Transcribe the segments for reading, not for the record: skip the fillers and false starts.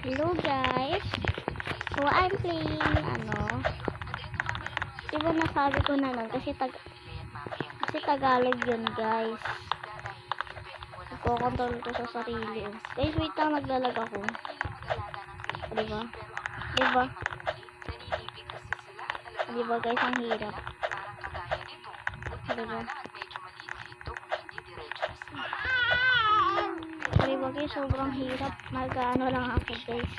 Hello guys. So I'm playing diba nasabi ko na nun kasi Tagalog yun guys. Iko-control ko sa sarili. Guys, wait lang, naglalag ako. Diba? Diba? Diba guys, ang hirap. Diba? Diba guys, sobrang hirap. Nag-ano lang ako guys.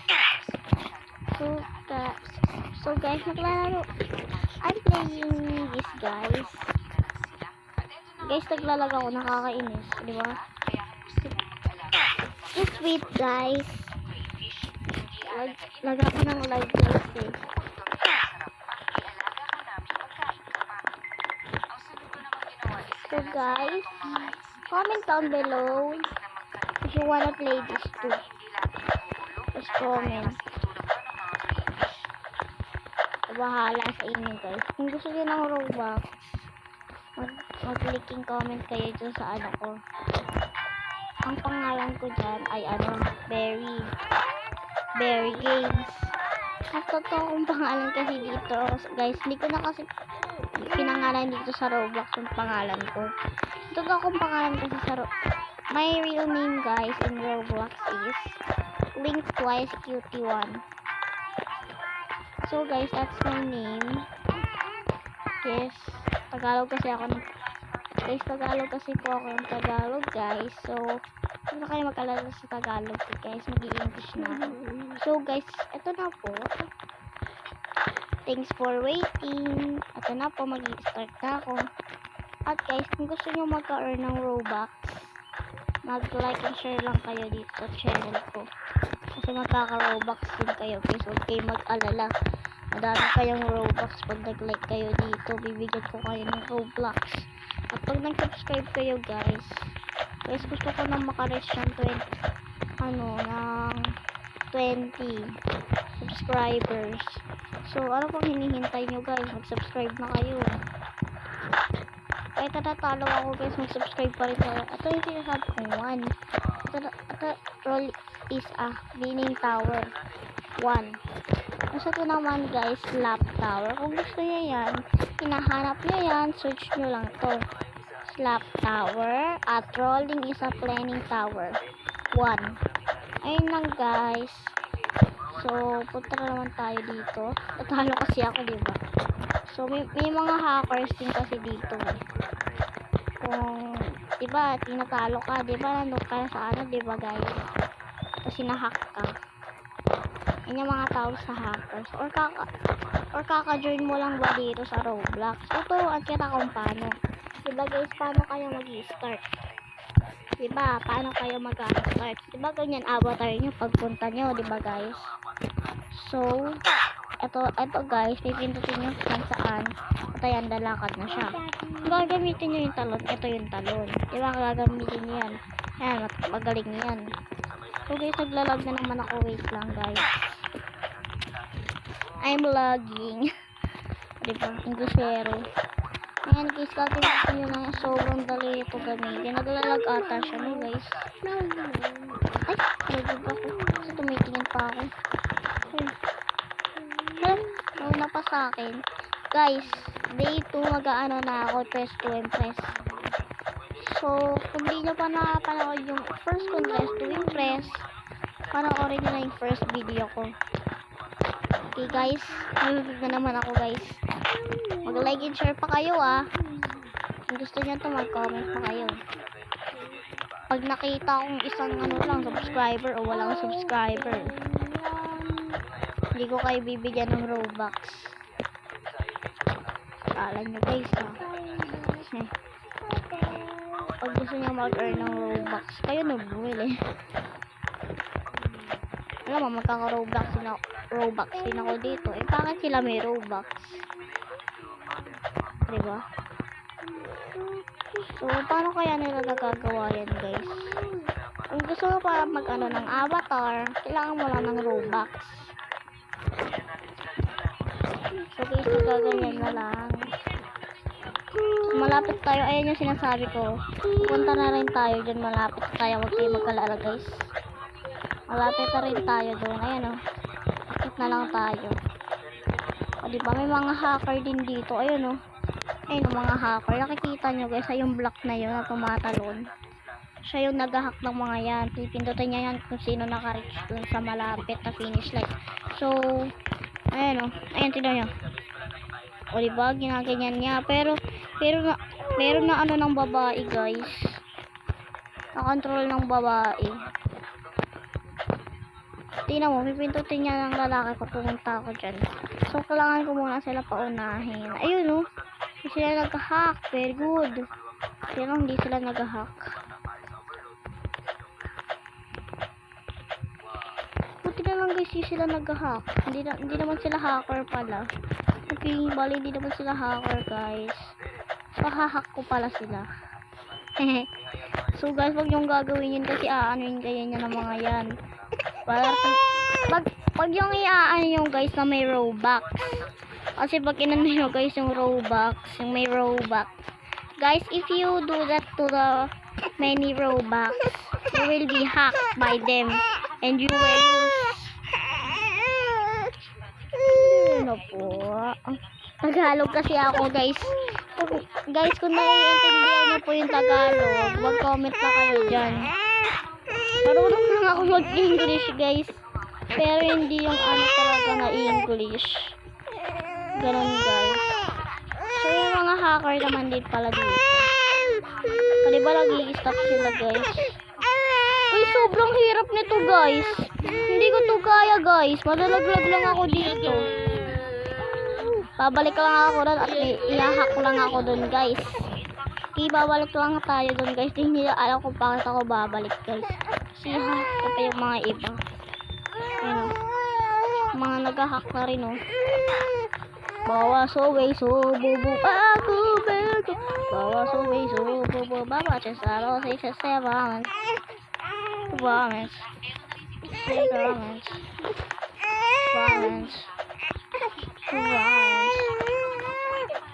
So guys, naglalaro. I'm playing this guys. Guys, naglalag ako, nakakainis, di ba? Just wait guys. Lag ako ng live guys eh. So guys, comment down below if you wanna play this too. Just comment. Bahala sa inyo guys. Kung gusto nyo ng Roblox, mag-clicking comment kayo dyan sa ano ko. Ang pangalan ko dyan ay Berry Games. Ang totoong pangalan kasi dito guys, hindi ko na kasi pinangalan dito sa Roblox yung pangalan ko. Totoong pangalan kasi sa my real name guys in Roblox is Link Twice Cutie1. So guys, that's my name. Yes, Tagalog kasi ako ng Tagalog kasi po ako ng Tagalog guys. So, hindi na kayo mag-alala sa Tagalog guys. Mag-i-English na ako. So guys, eto na po. Thanks for waiting. Eto na po, mag-i-start na ako. At guys, kung gusto nyo magka-earn ng Robux, mag-like and share lang kayo dito sa channel ko. Kasi magkaka-Robux din kayo guys. Huwag kayo mag-alala. Madami kayong Robux pag nag-like kayo dito. Bibigyan ko kayo ng Robux. At pag nag-subscribe kayo guys, gusto ko na maka-reach ng 20 subscribers. So, ano pong hinihintay nyo guys? Mag-subscribe na kayo. Kahit natatalo ako guys, mag-subscribe pa rin kayo. Ito yung sinasabi kong 1. Ito roll is winning tower 1. Kasi ito naman guys, slap tower. Kung gusto nyo yan, hinahanap nyo yan, search nyo lang to. Slap tower at rolling is a planning tower 1. Ayun lang guys. So, punta na naman tayo dito. Natalo kasi ako, diba? So, may mga hackers din kasi dito. Kung, diba, tinatalo ka, diba, nandun ka na sa ano, diba guys? Kasi nahack ka. Yan yung mga tao sa hackers. Or kaka-join mo lang ba dito sa Roblox. Tuturuan kita kung paano. Diba guys, paano kayo mag-start? Diba, paano kayo mag-start? Diba ganyan avatar nyo pagpunta nyo, diba guys? So, eto guys, pipindutin nyo kung saan. At ayan, lalakad na siya. Kung gagamitin nyo yung talon, ito yung talon. Diba, gagamitin nyo yan. Ayan, magaling yan. So guys, naglalag na naman ako. Wait lang guys. I'm lagging. Diba? Englishero. Ayan guys, gagamitin nyo na sobrang dali ito gamitin. Naglalag ata siya no guys. Ay, naglag ako. Kasi tumitingin pa ako. Nauna pa sa akin. Guys, day 2 mag-aano na ako. Press to impress. So, kung di nyo pa nakapanood yung first contest to impress, panoorin nyo na yung first video ko. Okay guys, nalulog na naman ako guys. Mag-like and share pa kayo Kung gusto nyo to, mag-comment pa kayo. Pag nakita akong isang subscriber o walang subscriber, hindi ko kayo bibigyan ng Robux. Kala nyo guys Pag gusto nyo mag-earn ng Robux, kayo na bumili. Alam mo, magkaka-Robux din ako dito. Bakit sila may Robux? Diba? So, paano kaya nila nagagawa yan, guys? Kung gusto mo pa ng avatar, kailangan mo lang ng Robux. So, guys, nagaganyan na lang. Malapit tayo. Ayan yung sinasabi ko. Punta na rin tayo dyan. Malapit tayo. Huwag kayo magkalala, guys. Malapit na rin tayo doon. Ayan o. Akit na lang tayo. O, diba? May mga hacker din dito. Ayun o. Ayun o, mga hacker. Nakikita nyo guys, ay yung block na yun na tumatalon. Siya yung nag-hack ng mga yan. Pipindutin niya yan kung sino naka-reach dun sa malapit na finish line. So, ayan o. Ayan, tignan nyo. O, diba? Ginaganyan niya. Pero na ano ng babae guys. Na-control ng babae. Tingnan mo, pipindutin niya ng lalaki kung pumunta ako dyan. So, kailangan ko muna sila paunahin. Ayun o. Hindi sila nag-hack. Very good. Pero hindi sila nag-hack. Buti na lang guys, hindi sila nag-hack. Hindi naman sila hacker pala. Okay, bali hindi naman sila hacker guys. So, hahack ko pala sila. So guys, wag niyong gagawin yun kasi aanuin kayo niya ng mga yan. Pag yung iaano yung guys na may Robux. Kasi pag inano nyo guys yung Robux, yung may Robux. Guys, if you do that to the many Robux, you will be hacked by them. And you will lose. Ano po? Tagalog kasi ako guys. Guys, kung naiintindihan nyo po yung Tagalog, mag-comment na kayo dyan. Marunong lang ako mag-English guys. Pero hindi yung ano talaga na English. Ganun guys. So yung mga hacker naman din pala dito. Pwede ba nag-i-stop sila guys? Ay, sobrang hirap nito guys. Hindi ko to kaya guys. Madalaglag lang ako dito. Babalik lang ako doon at i-hack lang ako doon guys. Ibabalik lang tayo doon guys. Hindi nila alam kung bakit ako babalik guys. Kasi hack ko pa yung mga iba. Ayun, mga nag-hack na rin o. Bawa away so bubu ako bego. Bawa away so bubu baba cesaro 6 7. Balance. Balance. Balance.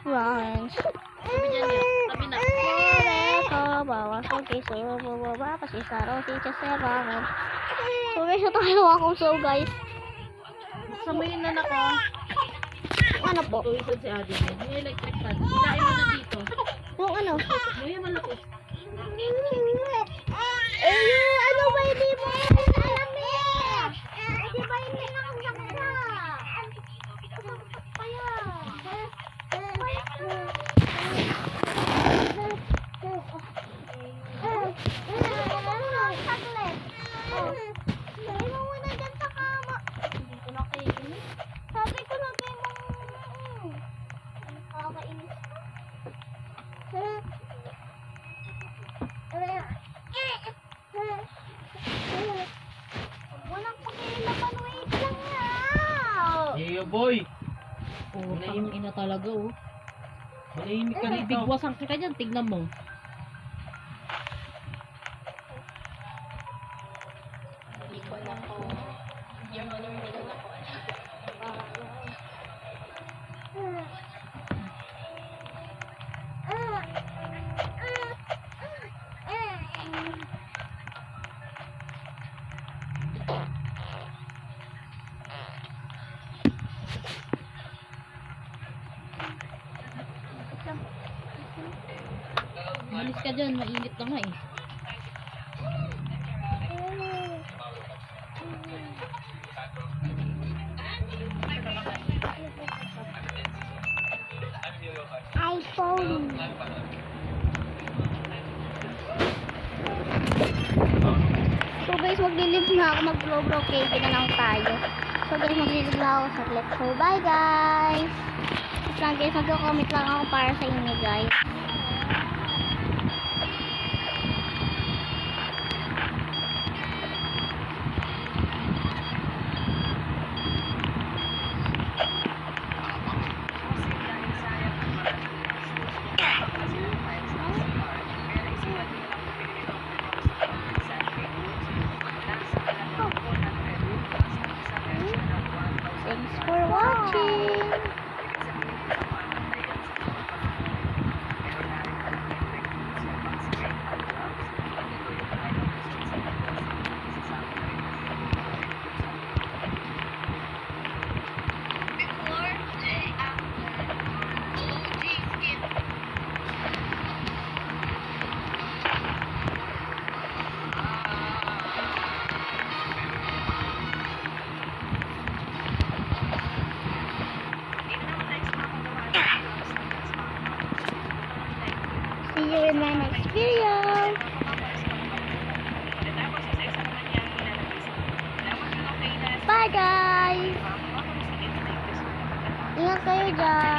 Balance. Sabi niya niya, sabi na. Bawa away so bubu baba cesaro 6 7. So guys, tayo akong so guys. Samayin na nako. Ano po? Tuwisan si Adi. Yung electric fan. Kain mo na dito. Yung ano? Yung malaki. Ano ba hindi mo alam eh? Di ba hindi na ang saksa? Sabi ko na kayo nakakainis. Walang pakilaman, wait lang nga. Hey, boy. Manahimik na talaga, oh. Manahimik ka rito. Bigwasan ka dyan, tignan mo. Hindi ko alam po. Yung ano yung hindi ko alam. Malis ka dyan, mainit na nga eh. iPhone. So guys, maglilib na ako, mag-bro cake na lang tayo. So guys, maglilib na ako saglit. So bye guys. Wait lang guys, mag-comment lang ako para sa inyo guys. Thanks for watching. you in my next video. Bye guys! Ingat kayo dyan.